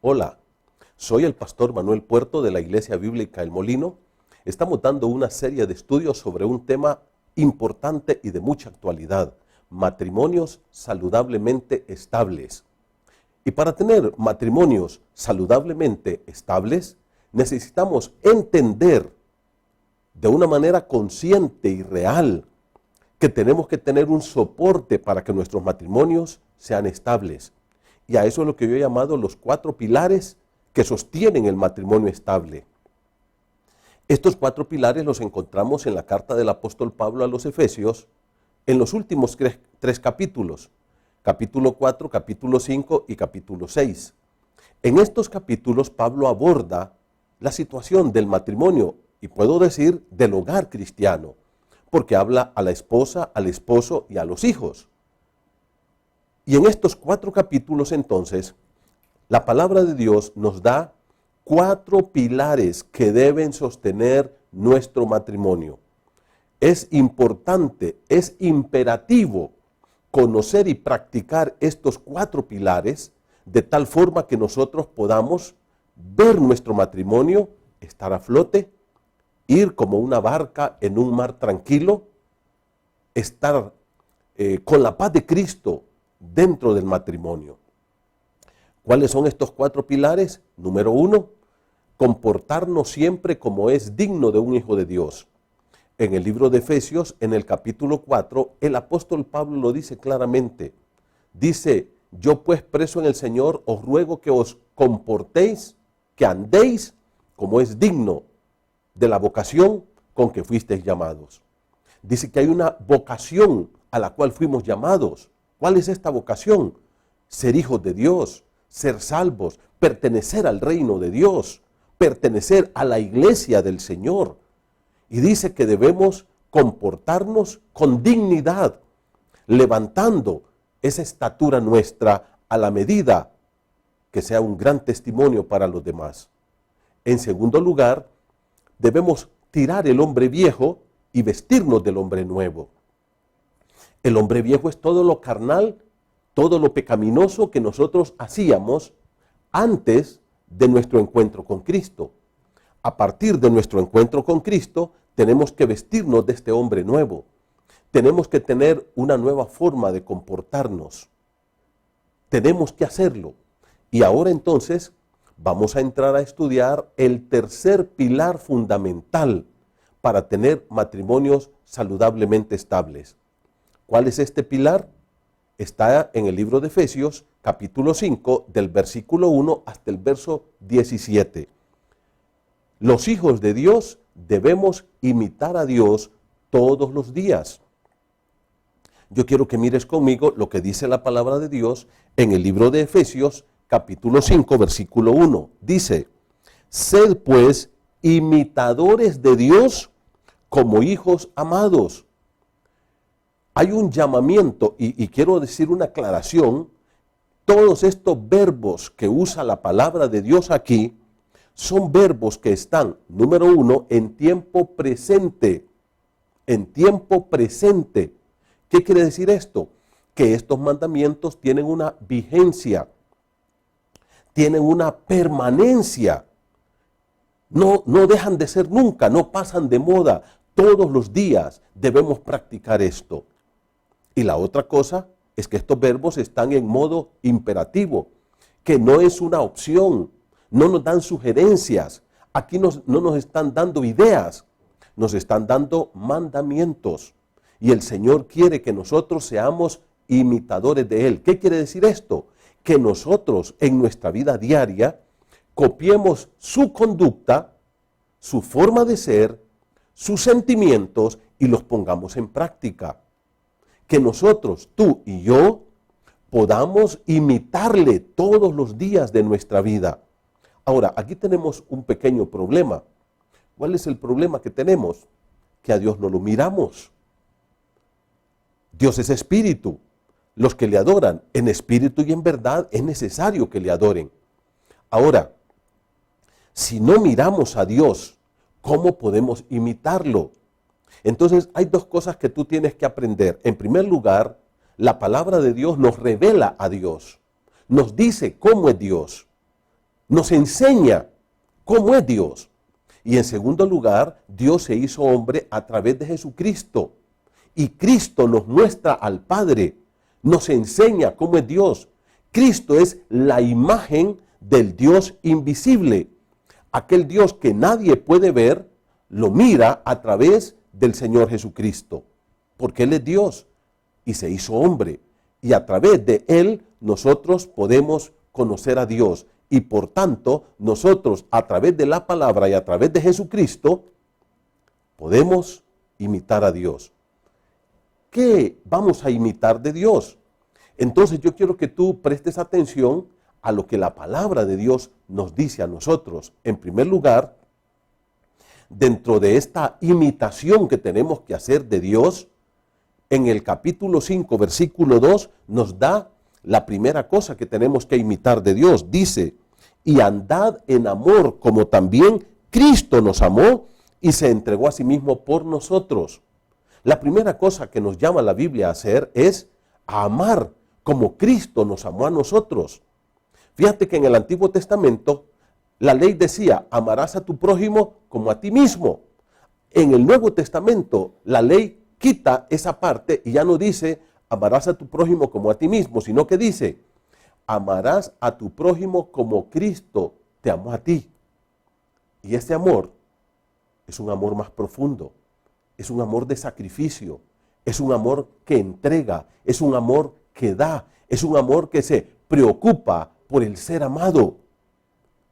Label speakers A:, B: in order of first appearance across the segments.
A: Hola, soy el pastor Manuel Puerto de la Iglesia Bíblica El Molino. Estamos dando una serie de estudios sobre un tema importante y de mucha actualidad: matrimonios saludablemente estables. Y para tener matrimonios saludablemente estables, necesitamos entender de una manera consciente y real que tenemos que tener un soporte para que nuestros matrimonios sean estables. Y a eso es lo que yo he llamado los 4 pilares que sostienen el matrimonio estable. Estos 4 pilares los encontramos en la carta del apóstol Pablo a los Efesios, en los últimos 3 capítulos, capítulo 4, capítulo 5 y capítulo 6. En estos capítulos Pablo aborda la situación del matrimonio, y puedo decir del hogar cristiano, porque habla a la esposa, al esposo y a los hijos. Y en estos 4 capítulos entonces, la palabra de Dios nos da 4 pilares que deben sostener nuestro matrimonio. Es importante, es imperativo conocer y practicar estos 4 pilares de tal forma que nosotros podamos ver nuestro matrimonio estar a flote, ir como una barca en un mar tranquilo, estar con la paz de Cristo dentro del matrimonio. ¿Cuáles son estos 4 pilares? Número 1, comportarnos siempre como es digno de un hijo de Dios. En el libro de Efesios, en el capítulo 4, el apóstol Pablo lo dice claramente. Dice: yo pues preso en el Señor os ruego que os comportéis, que andéis como es digno de la vocación con que fuisteis llamados. Dice que hay una vocación a la cual fuimos llamados. ¿Cuál es esta vocación? Ser hijos de Dios, ser salvos, pertenecer al reino de Dios, pertenecer a la iglesia del Señor. Y dice que debemos comportarnos con dignidad, levantando esa estatura nuestra a la medida que sea un gran testimonio para los demás. En segundo lugar, debemos tirar el hombre viejo y vestirnos del hombre nuevo. El hombre viejo es todo lo carnal, todo lo pecaminoso que nosotros hacíamos antes de nuestro encuentro con Cristo. A partir de nuestro encuentro con Cristo, tenemos que vestirnos de este hombre nuevo. Tenemos que tener una nueva forma de comportarnos. Tenemos que hacerlo. Y ahora entonces vamos a entrar a estudiar el tercer pilar fundamental para tener matrimonios saludablemente estables. ¿Cuál es este pilar? Está en el libro de Efesios, capítulo 5, del versículo 1 hasta el verso 17. Los hijos de Dios debemos imitar a Dios todos los días. Yo quiero que mires conmigo lo que dice la palabra de Dios en el libro de Efesios, capítulo 5, versículo 1. Dice: sed pues imitadores de Dios como hijos amados. Hay un llamamiento, y quiero decir una aclaración. Todos estos verbos que usa la palabra de Dios aquí son verbos que están, número 1, en tiempo presente. En tiempo presente. ¿Qué quiere decir esto? Que estos mandamientos tienen una vigencia, tienen una permanencia. No dejan de ser nunca, no pasan de moda. Todos los días debemos practicar esto. Y la otra cosa es que estos verbos están en modo imperativo, que no es una opción, no nos dan sugerencias, aquí no nos están dando ideas, nos están dando mandamientos. Y el Señor quiere que nosotros seamos imitadores de Él. ¿Qué quiere decir esto? Que nosotros en nuestra vida diaria copiemos su conducta, su forma de ser, sus sentimientos y los pongamos en práctica. Que nosotros, tú y yo, podamos imitarle todos los días de nuestra vida. Ahora, aquí tenemos un pequeño problema. ¿Cuál es el problema que tenemos? que a Dios no lo miramos. Dios es espíritu. Los que le adoran en espíritu y en verdad es necesario que le adoren. Ahora, si no miramos a Dios, ¿cómo podemos imitarlo? Entonces hay dos cosas que tú tienes que aprender. En primer lugar, la palabra de Dios nos revela a Dios. Nos dice cómo es Dios. Nos enseña cómo es Dios. Y en segundo lugar, Dios se hizo hombre a través de Jesucristo. Y Cristo nos muestra al Padre. Nos enseña cómo es Dios. Cristo es la imagen del Dios invisible. Aquel Dios que nadie puede ver, lo mira a través del Señor Jesucristo. Porque Él es Dios y se hizo hombre. Y a través de Él nosotros podemos conocer a Dios. Y por tanto, nosotros a través de la palabra y a través de Jesucristo, podemos imitar a Dios. ¿Qué vamos a imitar de Dios? Entonces yo quiero que tú prestes atención a lo que la palabra de Dios nos dice a nosotros. En primer lugar, dentro de esta imitación que tenemos que hacer de Dios, en el capítulo 5, versículo 2, nos da la primera cosa que tenemos que imitar de Dios. Dice, y andad en amor como también Cristo nos amó y se entregó a sí mismo por nosotros. La primera cosa que nos llama la Biblia a hacer es a amar como Cristo nos amó a nosotros. Fíjate que en el Antiguo Testamento la ley decía, amarás a tu prójimo como a ti mismo. En el Nuevo Testamento la ley quita esa parte y ya no dice, amarás a tu prójimo como a ti mismo, sino que dice, amarás a tu prójimo como Cristo te amó a ti. Y ese amor es un amor más profundo, es un amor de sacrificio, es un amor que entrega, es un amor que da, es un amor que se preocupa por el ser amado.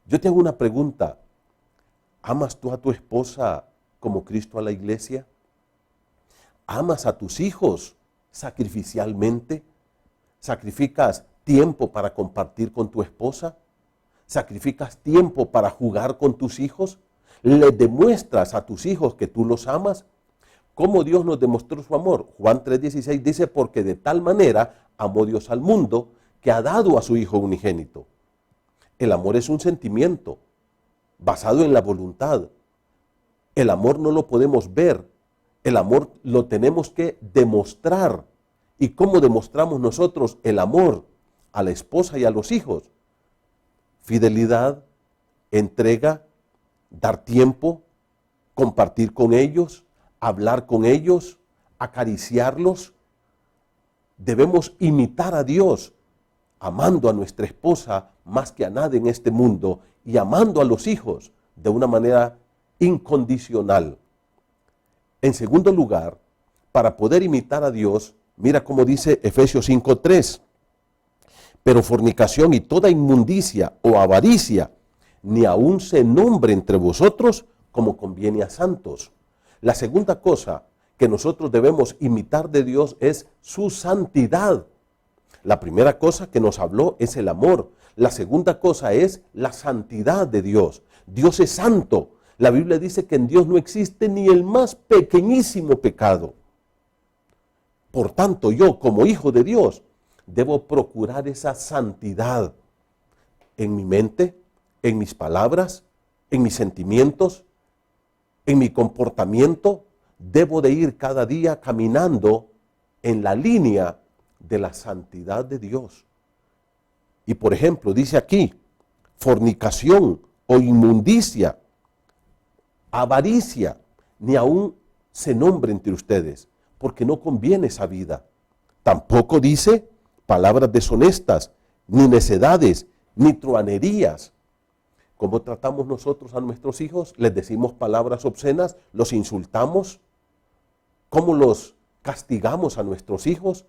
A: Yo te hago una pregunta, ¿amas tú a tu esposa como Cristo a la iglesia? ¿Amas a tus hijos sacrificialmente? ¿Sacrificas tiempo para compartir con tu esposa? ¿Sacrificas tiempo para jugar con tus hijos? ¿Le demuestras a tus hijos que tú los amas? ¿Cómo Dios nos demostró su amor? Juan 3:16 dice, porque de tal manera amó Dios al mundo que ha dado a su Hijo unigénito. El amor es un sentimiento basado en la voluntad. El amor no lo podemos ver. El amor lo tenemos que demostrar. ¿Y cómo demostramos nosotros el amor a la esposa y a los hijos? Fidelidad, entrega, dar tiempo, compartir con ellos, hablar con ellos, acariciarlos. Debemos imitar a Dios, amando a nuestra esposa más que a nadie en este mundo y amando a los hijos de una manera incondicional. En segundo lugar, para poder imitar a Dios, mira cómo dice Efesios 5:3, pero fornicación y toda inmundicia o avaricia, ni aun se nombre entre vosotros como conviene a santos. La segunda cosa que nosotros debemos imitar de Dios es su santidad. La primera cosa que nos habló es el amor. La segunda cosa es la santidad de Dios. Dios es santo. La Biblia dice que en Dios no existe ni el más pequeñísimo pecado. Por tanto, yo como hijo de Dios debo procurar esa santidad en mi mente, en mis palabras, en mis sentimientos, en mi comportamiento. Debo de ir cada día caminando en la línea de la santidad de Dios. Y por ejemplo, dice aquí, fornicación o inmundicia, avaricia, ni aún se nombre entre ustedes, porque no conviene esa vida. Tampoco dice palabras deshonestas, ni necedades, ni truanerías. ¿Cómo tratamos nosotros a nuestros hijos? ¿Les decimos palabras obscenas? ¿Los insultamos? ¿Cómo los castigamos a nuestros hijos?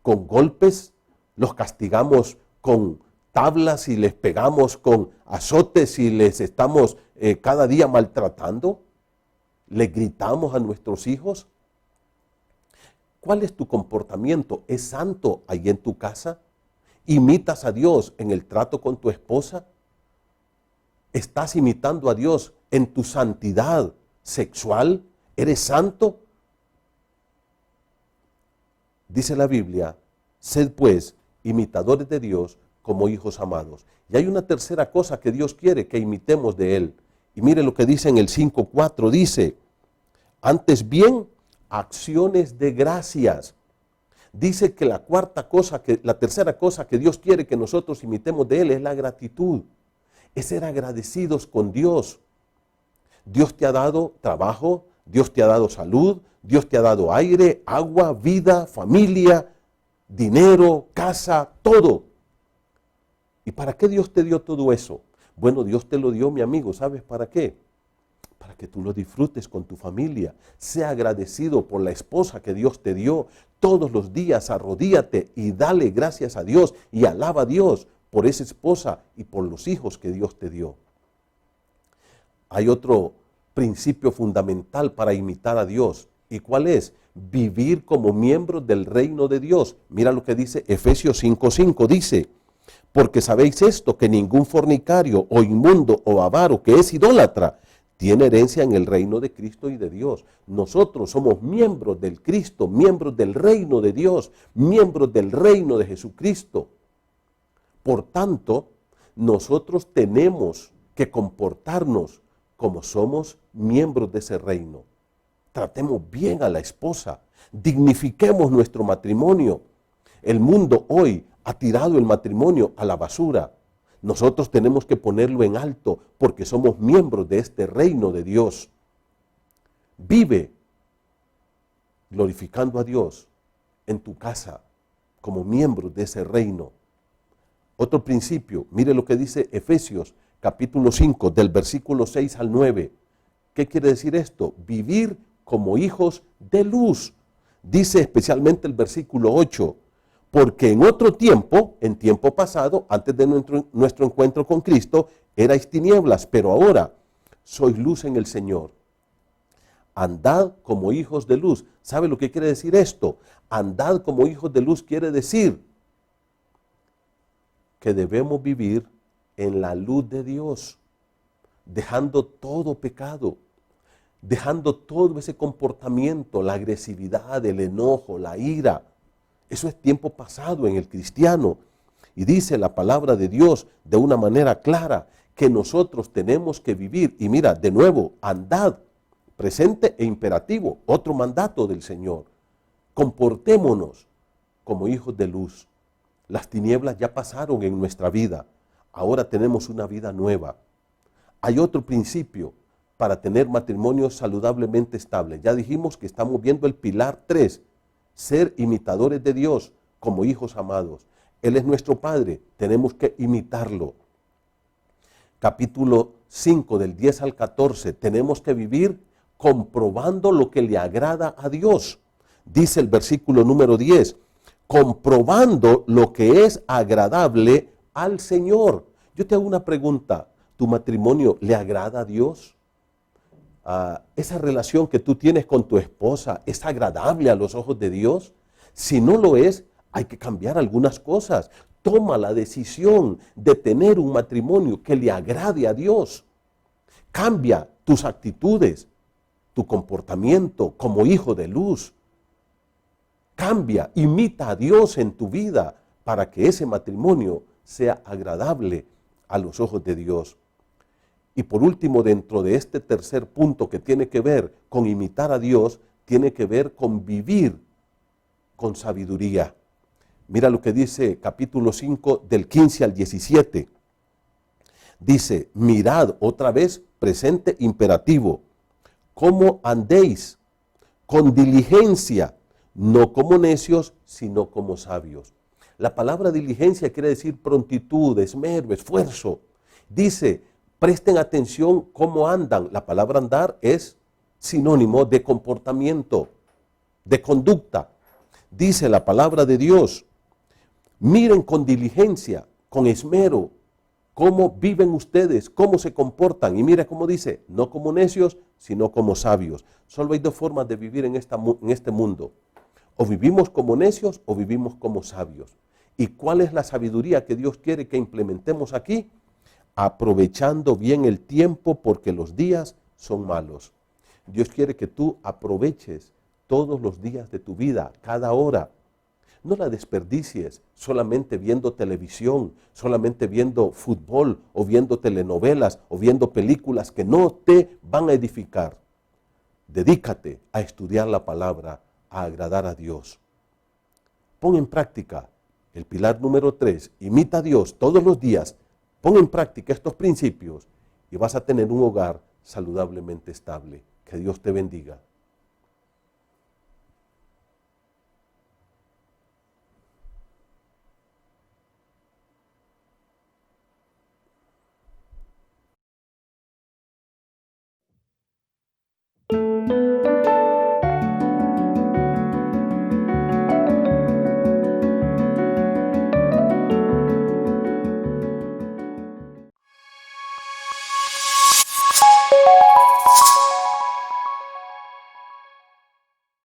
A: ¿Con golpes? ¿Los castigamos con tablas y les pegamos con azotes y les estamos cada día maltratando? ¿Les gritamos a nuestros hijos? ¿Cuál es tu comportamiento? ¿Es santo ahí en tu casa? ¿Imitas a Dios en el trato con tu esposa? ¿Estás imitando a Dios en tu santidad sexual, ¿Eres santo? Dice la Biblia, sed pues imitadores de Dios como hijos amados. Y hay una tercera cosa que Dios quiere que imitemos de Él. Y mire lo que dice en el 5:4, dice, antes bien, acciones de gracias. Dice que la tercera cosa que Dios quiere que nosotros imitemos de Él es la gratitud. Es ser agradecidos con Dios. Dios te ha dado trabajo, Dios te ha dado salud, Dios te ha dado aire, agua, vida, familia, dinero, casa, todo. ¿Y para qué Dios te dio todo eso? Bueno, Dios te lo dio, mi amigo, ¿sabes para qué? Para que tú lo disfrutes con tu familia. Sea agradecido por la esposa que Dios te dio. Todos los días arrodíate y dale gracias a Dios y alaba a Dios por esa esposa y por los hijos que Dios te dio. Hay otro principio fundamental para imitar a Dios. ¿Y cuál es? Vivir como miembros del reino de Dios. Mira lo que dice Efesios 5:5. Dice, porque sabéis esto, que ningún fornicario o inmundo o avaro que es idólatra tiene herencia en el reino de Cristo y de Dios. Nosotros somos miembros del Cristo, miembros del reino de Dios, miembros del reino de Jesucristo. Por tanto, nosotros tenemos que comportarnos como somos miembros de ese reino. Tratemos bien a la esposa, dignifiquemos nuestro matrimonio. El mundo hoy ha tirado el matrimonio a la basura. Nosotros tenemos que ponerlo en alto porque somos miembros de este reino de Dios. Vive glorificando a Dios en tu casa como miembros de ese reino. Otro principio, mire lo que dice Efesios capítulo 5 del versículo 6 al 9. ¿Qué quiere decir esto? Vivir como hijos de luz. Dice especialmente el versículo 8. Porque en otro tiempo, en tiempo pasado, antes de nuestro encuentro con Cristo, erais tinieblas, pero ahora sois luz en el Señor. Andad como hijos de luz. ¿Sabe lo que quiere decir esto? Andad como hijos de luz quiere decir que debemos vivir en la luz de Dios, dejando todo pecado, dejando todo ese comportamiento, la agresividad, el enojo, la ira. Eso es tiempo pasado en el cristiano. Y dice la palabra de Dios de una manera clara que nosotros tenemos que vivir. Y mira, de nuevo, andad, presente e imperativo, otro mandato del Señor. Comportémonos como hijos de luz. Las tinieblas ya pasaron en nuestra vida. Ahora tenemos una vida nueva. Hay otro principio para tener matrimonios saludablemente estables. Ya dijimos que estamos viendo el pilar 3. Ser imitadores de Dios como hijos amados. Él es nuestro Padre, tenemos que imitarlo. Capítulo 5 del 10 al 14, tenemos que vivir comprobando lo que le agrada a Dios. Dice el versículo número 10, comprobando lo que es agradable al Señor. Yo te hago una pregunta, ¿tu matrimonio le agrada a Dios? Esa relación que tú tienes con tu esposa es agradable a los ojos de Dios. Si no lo es, hay que cambiar algunas cosas. Toma la decisión de tener un matrimonio que le agrade a Dios. Cambia tus actitudes, tu comportamiento como hijo de luz. Cambia, imita a Dios en tu vida para que ese matrimonio sea agradable a los ojos de Dios. Y por último, dentro de este tercer punto que tiene que ver con imitar a Dios, tiene que ver con vivir con sabiduría. Mira lo que dice capítulo 5 del 15 al 17. Dice, mirad otra vez, presente imperativo, cómo andéis con diligencia, no como necios, sino como sabios. La palabra diligencia quiere decir prontitud, esmero, esfuerzo. Dice, presten atención cómo andan. La palabra andar es sinónimo de comportamiento, de conducta. Dice la palabra de Dios, miren con diligencia, con esmero, cómo viven ustedes, cómo se comportan. Y mira cómo dice, no como necios, sino como sabios. Solo hay dos formas de vivir en este mundo. O vivimos como necios o vivimos como sabios. ¿Y cuál es la sabiduría que Dios quiere que implementemos aquí? Aprovechando bien el tiempo porque los días son malos. Dios quiere que tú aproveches todos los días de tu vida, cada hora. No la desperdicies solamente viendo televisión, solamente viendo fútbol o viendo telenovelas o viendo películas que no te van a edificar. Dedícate a estudiar la palabra, a agradar a Dios. Pon en práctica el pilar número 3, imita a Dios todos los días, pon en práctica estos principios y vas a tener un hogar saludablemente estable. Que Dios te bendiga.